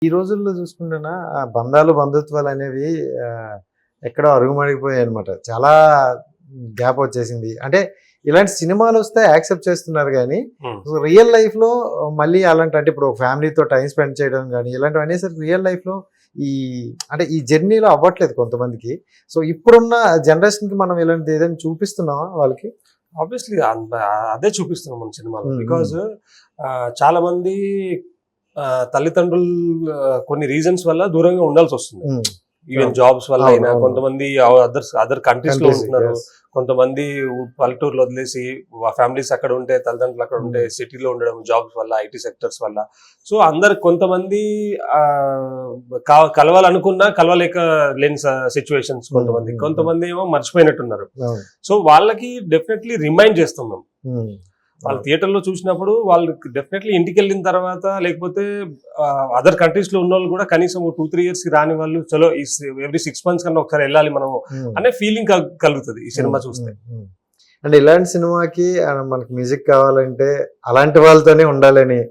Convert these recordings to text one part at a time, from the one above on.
ఈ రోజుల్లో చూసుకుంటేనా బంధాలు, బంధుత్వాలనేవి ఎక్కడో అరుగుమడిగిపోయాయన్నమాట. చాలా గ్యాప్ వచ్చేసింది. అంటే ఇలాంటి సినిమాలొస్తే యాక్సెప్ట్ చేస్తున్నారు గానీ, హ్మ్. రియల్ లైఫ్‌లో మళ్ళీ అలాంటి అంటే ఇప్పుడు ఫ్యామిలీతో టైమ్ స్పెండ్ చేయడం గానీ, ఇలాంటివి అనేసరికి రియల్ లైఫ్‌లో ఈ అంటే ఈ జర్నీలో అవ్వట్లేదు కొంతమందికి. సో, ఇప్పుడున్న జనరేషన్‌కి మనం ఇలాంటిది ఏదైనా చూపిస్తున్నామా వాళ్ళకి? ఆబ్వియస్లీ అదే చూపిస్తున్నాం మన సినిమాలో. హ్మ్. బికాజ్ చాలా మంది తల్లిదండ్రులు కొన్ని రీజన్స్ వల్ల దూరంగా ఉండాల్సొస్తుంది. హ్మ్. ఈవెన్ అవును. జాబ్స్ వల్ల అయినా, అవును. కొంతమంది అదర్ కంట్రీస్ లో కంట్రీస్. ఉంటున్నారు. యెస్. కొంతమంది పల్లెటూరులో వదిలేసి ఫ్యామిలీస్ అక్కడ ఉంటే, తల్లిదండ్రులు అక్కడ ఉంటే, సిటీలో ఉండడం జాబ్స్ వల్ల, ఐటీ సెక్టర్స్ వల్ల. సో అందరు కొంతమంది కలవాలనుకున్నా కలవలేక లేని సిచ్యువేషన్స్ కొంతమంది. కొంతమంది ఏమో మర్చిపోయినట్టున్నారు. అవును. సో వాళ్ళకి డెఫినెట్లీ రిమైండ్ చేస్తాం మేము. హ్మ్. వాళ్ళు థియేటర్లో చూసినప్పుడు వాళ్ళు డెఫినెట్లీ ఇంటికి వెళ్ళిన తర్వాత, లేకపోతే అదర్ కంట్రీస్ లో ఉన్న వాళ్ళు కూడా కనీసం 2-3 years కి రాని వాళ్ళు చలో ఎవ్రీ 6 months కన్నా ఒకసారి వెళ్ళాలి మనం హ్మ్. అనే ఫీలింగ్ కలుగుతుంది ఈ సినిమా చూస్తే. అంటే ఇలాంటి సినిమాకి మనకి మ్యూజిక్ కావాలంటే అలాంటి వాళ్ళతోనే ఉండాలని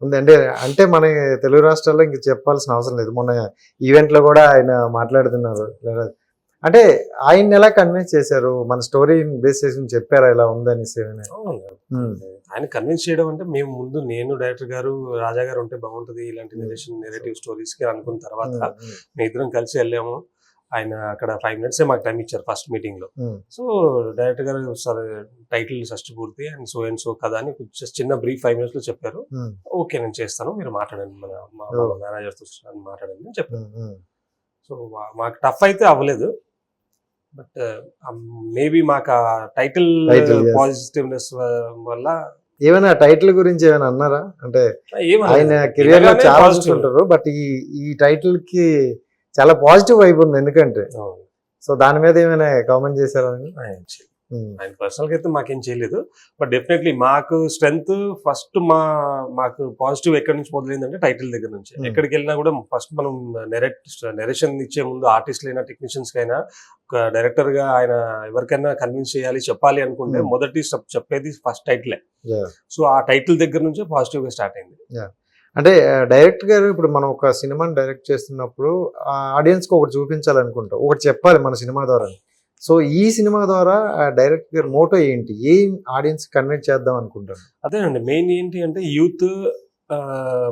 ఉంది. అంటే అంటే మన తెలుగు రాష్ట్రాల్లో ఇంక చెప్పాల్సిన అవసరం లేదు. మొన్న ఈవెంట్ లో కూడా ఆయన మాట్లాడుతున్నారు. అంటే ఆయన ఎలా కన్విన్స్ చేశారు? మన స్టోరీ బేస్ చేసి చెప్పారా ఇలా ఉందనేసి? ఆయన కన్విన్స్ చేయడం అంటే, మేము ముందు నేను డైరెక్టర్ గారు, రాజా గారు ఉంటే బాగుంటుంది ఇలాంటి నెరేటివ్ స్టోరీస్ కి అనుకున్న తర్వాత మేము ఇద్దరం కలిసి వెళ్ళాము. ఆయన అక్కడ 5 minutes మాకు టైం ఇచ్చారు ఫస్ట్ మీటింగ్ లో. సో డైరెక్టర్ గారు సార్ టైటిల్ షష్టిపూర్తి అండ్ సో కథ అని చిన్న బ్రీఫ్ 5 minutes లో చెప్పారు. ఓకే నేను చేస్తాను, మీరు మాట్లాడండి, మన మేనేజర్ తో మాట్లాడండి అని చెప్పారు. సో మాకు టఫ్ అయితే అవ్వలేదు. బట్ మేబీ మాకు ఆ టైటిల్ పాజిటివ్నెస్ వల్ల. ఏమైనా టైటిల్ గురించి ఏమైనా అన్నారా? అంటే ఆయన కెరియర్ లో చాలా చూస్తుంటారు, బట్ ఈ టైటిల్ కి చాలా పాజిటివ్ వైబ్ ఉంది ఎందుకంటే. సో దాని మీద ఏమైనా కామెంట్ చేశారా? ఆయన పర్సనల్ గా అయితే మాకేం చేయలేదు. బట్ డెఫినెట్లీ మాకు స్ట్రెంగ్త్ ఫస్ట్ మాకు పాజిటివ్ ఎక్కడి నుంచి మొదలైందంటే టైటిల్ దగ్గర నుంచి. ఎక్కడికి వెళ్ళినా కూడా ఫస్ట్ మనం నెరేషన్ ఇచ్చే ముందు ఆర్టిస్ట్లైనా టెక్నీషియన్స్ కైనా ఒక డైరెక్టర్ గా ఆయన ఎవరికైనా కన్విన్స్ చేయాలి, చెప్పాలి అనుకుంటే మొదటి స్టెప్ చెప్పేది ఫస్ట్ టైటిలే. సో ఆ టైటిల్ దగ్గర నుంచే పాజిటివ్ గా స్టార్ట్ అయింది. అంటే డైరెక్టర్ గారు ఇప్పుడు మనం ఒక సినిమాని డైరెక్ట్ చేస్తున్నప్పుడు ఆడియన్స్ కి ఒకటి చూపించాలనుకుంటాం, ఒకటి చెప్పాలి మన సినిమా ద్వారా. సో ఈ సినిమా ద్వారా డైరెక్టర్ గారి మోటో ఏంటి? ఏం ఆడియన్స్ కన్వెక్ట్ చేద్దాం అనుకుంటారు? అదేనండి మెయిన్ ఏంటి అంటే, యూత్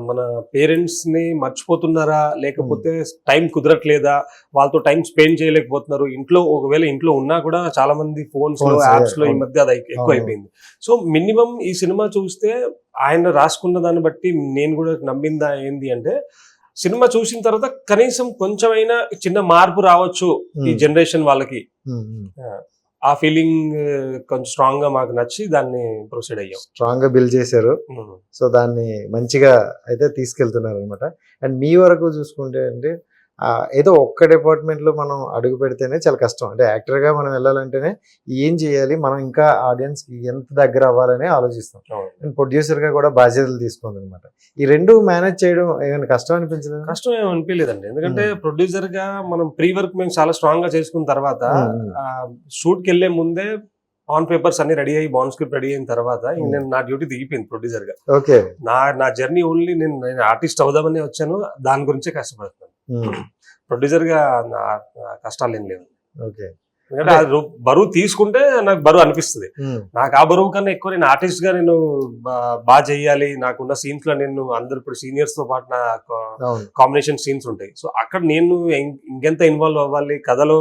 మన పేరెంట్స్ ని మర్చిపోతున్నారా, లేకపోతే టైం కుదరట్లేదా, వాళ్ళతో టైం స్పెండ్ చేయలేకపోతున్నారు. ఒకవేళ ఇంట్లో ఉన్నా కూడా చాలా మంది ఫోన్స్ లో, యాప్స్ లో ఈ మధ్య అది ఎక్కువ అయిపోయింది. సో మినిమం ఈ సినిమా చూస్తే ఆయన రాసుకున్న దాన్ని బట్టి నేను కూడా నమ్మిందా ఏంది అంటే, సినిమా చూసిన తర్వాత కనీసం కొంచెమైనా చిన్న మార్పు రావచ్చు ఈ జనరేషన్ వాళ్ళకి. ఆ ఫీలింగ్ కొంచెం స్ట్రాంగ్ గా మాకు నచ్చి దాన్ని ప్రొసీడ్ అయ్యాం. స్ట్రాంగ్ గా బిల్డ్ చేశారు. సో దాన్ని మంచిగా అయితే తీసుకెళ్తున్నారు అనమాట. అండ్ మీ వరకు చూసుకుంటే అంటే ఏదో ఒక్క డిపార్ట్మెంట్ లో మనం అడుగు పెడితేనే చాలా కష్టం. అంటే యాక్టర్ గా మనం వెళ్ళాలంటేనే ఏం చేయాలి, మనం ఇంకా ఆడియన్స్ కి ఎంత దగ్గర అవ్వాలని ఆలోచిస్తాం. అండ్ ప్రొడ్యూసర్ గా కూడా బాధ్యతలు తీసుకోండి అనమాట. ఈ రెండు మేనేజ్ చేయడం ఏమైనా కష్టం అనిపించలేదు? కష్టం ఏమి అనిపించలేదండి. ఎందుకంటే ప్రొడ్యూసర్ గా మనం ప్రీ వర్క్ మేము చాలా స్ట్రాంగ్ గా చేసుకున్న తర్వాత, షూట్ కి వెళ్లే ముందే ఆన్ పేపర్స్ అన్ని రెడీ అయ్యి, బాండ్ స్క్రిప్ట్ రెడీ అయిన తర్వాత నేను నా డ్యూటీ దిగిపోయింది ప్రొడ్యూసర్ గా. ఓకే. నా జర్నీ ఓన్లీ నేను ఆర్టిస్ట్ అవుదామని వచ్చాను, దాని గురించే కష్టపడుతున్నాను. ప్రొడ్యూసర్ గా కష్టాలు ఏం లేవు. ఎందుకంటే అది బరువు తీసుకుంటే నాకు బరువు అనిపిస్తుంది. నాకు ఆ బరువు కన్నా ఎక్కువ నేను ఆర్టిస్ట్ గా నేను బాగా చెయ్యాలి, నాకున్న సీన్స్ లో నేను అందరు ఇప్పుడు సీనియర్స్ తో పాటు నా కాంబినేషన్ సీన్స్ ఉంటాయి. సో అక్కడ నేను ఇంకెంత ఇన్వాల్వ్ అవ్వాలి, కథలో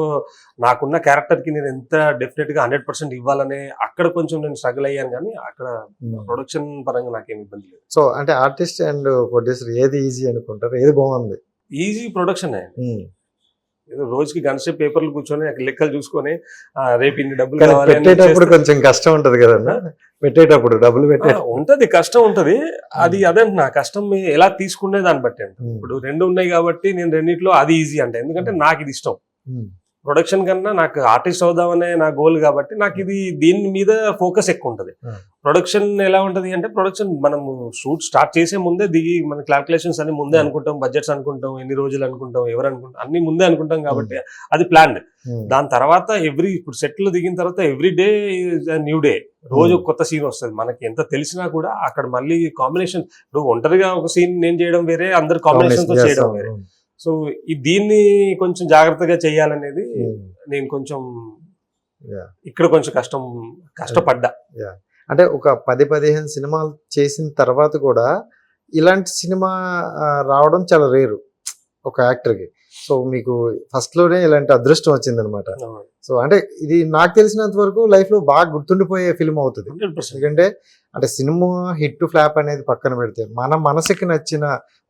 నాకున్న క్యారెక్టర్ కి నేను ఎంత డెఫినెట్ గా 100% ఇవ్వాలనే అక్కడ కొంచెం నేను స్ట్రగుల్ అయ్యాను. కానీ అక్కడ ప్రొడక్షన్ పరంగా నాకేం ఇబ్బంది లేదు. సో అంటే ఆర్టిస్ట్ అండ్ ప్రొడ్యూసర్ ఏది ఈజీ అనుకుంటారు? ఏది బాగుంది? ఈజీ ప్రొడక్షన్ ఏదో రోజుకి గంట సేపు పేపర్లు కూర్చొని లెక్కలు చూసుకొని రేపు ఇన్ని డబ్బులు పెట్టేటప్పుడు కొంచెం కష్టం ఉంటది కదన్నా. పెట్టేటప్పుడు డబ్బులు ఉంటది, కష్టం ఉంటది. అది అదంటున్నా, కష్టం ఎలా తీసుకునే దాన్ని బట్టి అంట. ఇప్పుడు రెండు ఉన్నాయి కాబట్టి నేను రెండిట్లో అది ఈజీ అంటే, ఎందుకంటే నాకు ఇది ఇష్టం. ప్రొడక్షన్ కన్నా నాకు ఆర్టిస్ట్ అవుదామనే నా గోల్ కాబట్టి నాకు ఇది దీని మీద ఫోకస్ ఎక్కువ ఉంటుంది. Hmm. ప్రొడక్షన్ ఎలా ఉంటది అంటే ప్రొడక్షన్ మనం షూట్ స్టార్ట్ చేసే ముందే దిగి మన క్యాల్కులేషన్స్ అన్ని ముందే అనుకుంటాం, బడ్జెట్స్ అనుకుంటాం, ఎన్ని రోజులు అనుకుంటాం, ఎవరు అనుకుంటాం, అన్ని ముందే అనుకుంటాం కాబట్టి అది ప్లాన్డ్. దాని తర్వాత ఇప్పుడు సెట్లు దిగిన తర్వాత ఎవ్రీ డే న్యూ డే, రోజు ఒక కొత్త సీన్ వస్తుంది. మనకి ఎంత తెలిసినా కూడా అక్కడ మళ్ళీ కాంబినేషన్, ఇప్పుడు ఒంటరిగా ఒక సీన్ నేను చేయడం వేరే, అందరు కాంబినేషన్ తో చేయడం వేరే. సో దీన్ని కొంచెం జాగ్రత్తగా చేయాలనేది నేను కొంచెం ఇక్కడ కొంచెం కష్టపడ్డా. అంటే ఒక 10-15 సినిమాలు చేసిన తర్వాత కూడా ఇలాంటి సినిమా రావడం చాలా రేరు ఒక యాక్టర్కి. సో మీకు ఫస్ట్ లోనే ఇలాంటి అదృష్టం వచ్చిందనమాట. సో అంటే ఇది నాకు తెలిసినంత వరకు లైఫ్ లో బాగా గుర్తుండిపోయే ఫిల్మ్ అవుతుంది. ఎందుకంటే అంటే సినిమా హిట్ ఫ్లాప్ అనేది పక్కన పెడితే మన మనసుకి నచ్చిన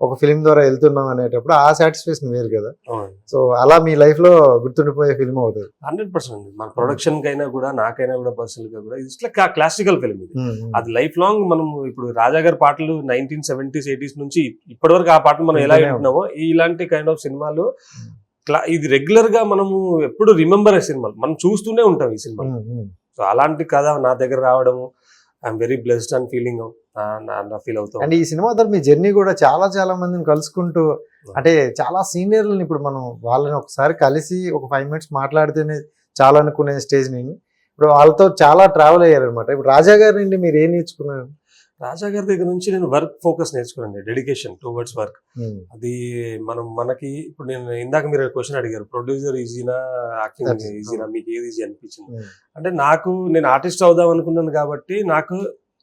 ఒక ఫిల్మ్ ద్వారా వెళ్తున్నాం అనేటప్పుడు ఆ సాటిస్ఫాక్షన్ వేరు కదా. సో అలా మీ లైఫ్ లో గుర్తుండిపోయే ఫిల్మ్ అవుతుంది. 100%. మన ప్రొడక్షన్ కైనా కూడా, నాకైనా కూడా, పర్సనల్ గా కూడా ఇది క్లాసికల్ ఫిల్మ్ ఇది. అది లైఫ్ లాంగ్ మనం ఇప్పుడు రాజా గారి పాటలు 1970s 80s నుంచి ఇప్పటి వరకు ఆ పాటలు మనం ఎలా వింటున్నామో ఇలాంటి కైండ్ ఆఫ్ సినిమాలు ఇది రెగ్యులర్ గా మనము ఎప్పుడు రిమెంబర్ అయ్యే సినిమాలు మనం చూస్తూనే ఉంటాం ఈ సినిమా. సో అలాంటి కథ నా దగ్గర రావడము I'm very blessed and feeling feel అవుతాం. అండ్ ఈ సినిమా ద్వారా మీ జర్నీ కూడా చాలా మందిని కలుసుకుంటూ, అంటే చాలా సీనియర్లను ఇప్పుడు మనం వాళ్ళని ఒకసారి కలిసి ఒక 5 minutes మాట్లాడితేనే చాలా అనుకునే స్టేజ్ ని ఇప్పుడు వాళ్ళతో చాలా ట్రావెల్ అయ్యారనమాట. ఇప్పుడు రాజా గారి నుండి మీరు ఏం నేర్చుకున్నారు? రాజా గారి దగ్గర నుంచి నేను వర్క్ ఫోకస్ నేర్చుకున్నాను, డెడికేషన్ టువర్డ్స్ వర్క్. అది మనకి ఇప్పుడు నేను ఇందాక మీరు క్వశ్చన్ అడిగారు, ప్రొడ్యూసర్ ఈజీనా, యాక్టింగ్ ఈజీనా, మీకు ఏది ఈజీ అనిపించింది అంటే, నేను ఆర్టిస్ట్ అవుదాం అనుకున్నాను కాబట్టి నాకు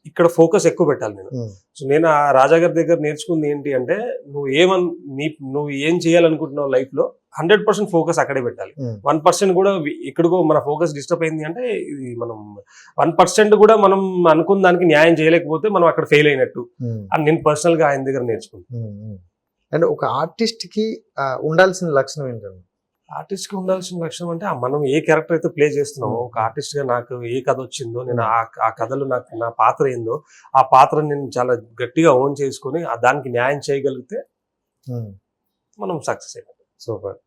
ఇక్కడ ఫోకస్ ఎక్కువ పెట్టాలి నేను. సో నేను ఆ రాజా గారి దగ్గర నేర్చుకుంది ఏంటి అంటే, నువ్వు ఏం చేయాలనుకుంటున్నావు లైఫ్ లో 100% ఫోకస్ అక్కడే పెట్టాలి. 1% కూడా ఇక్కడికో మన ఫోకస్ డిస్టర్బ్ అయింది అంటే ఇది మనం 1% కూడా మనం అనుకున్న దానికి న్యాయం చేయలేకపోతే మనం అక్కడ ఫెయిల్ అయినట్టు అని నేను పర్సనల్ గా ఆయన దగ్గర నేర్చుకున్నాను. అండ్ ఒక ఆర్టిస్ట్ కి ఉండాల్సిన లక్షణం ఏంటంటే, ఆర్టిస్ట్ కి ఉండాల్సిన లక్షణం అంటే మనం ఏ క్యారెక్టర్ అయితే ప్లే చేస్తున్నామో, ఒక ఆర్టిస్ట్ గా నాకు ఏ కథ వచ్చిందో, నేను ఆ కథలో నాకు నా పాత్ర ఏందో ఆ పాత్ర నేను చాలా గట్టిగా ఓన్ చేసుకుని దానికి న్యాయం చేయగలిగితే మనం సక్సెస్ అయిపోతాం. సూపర్.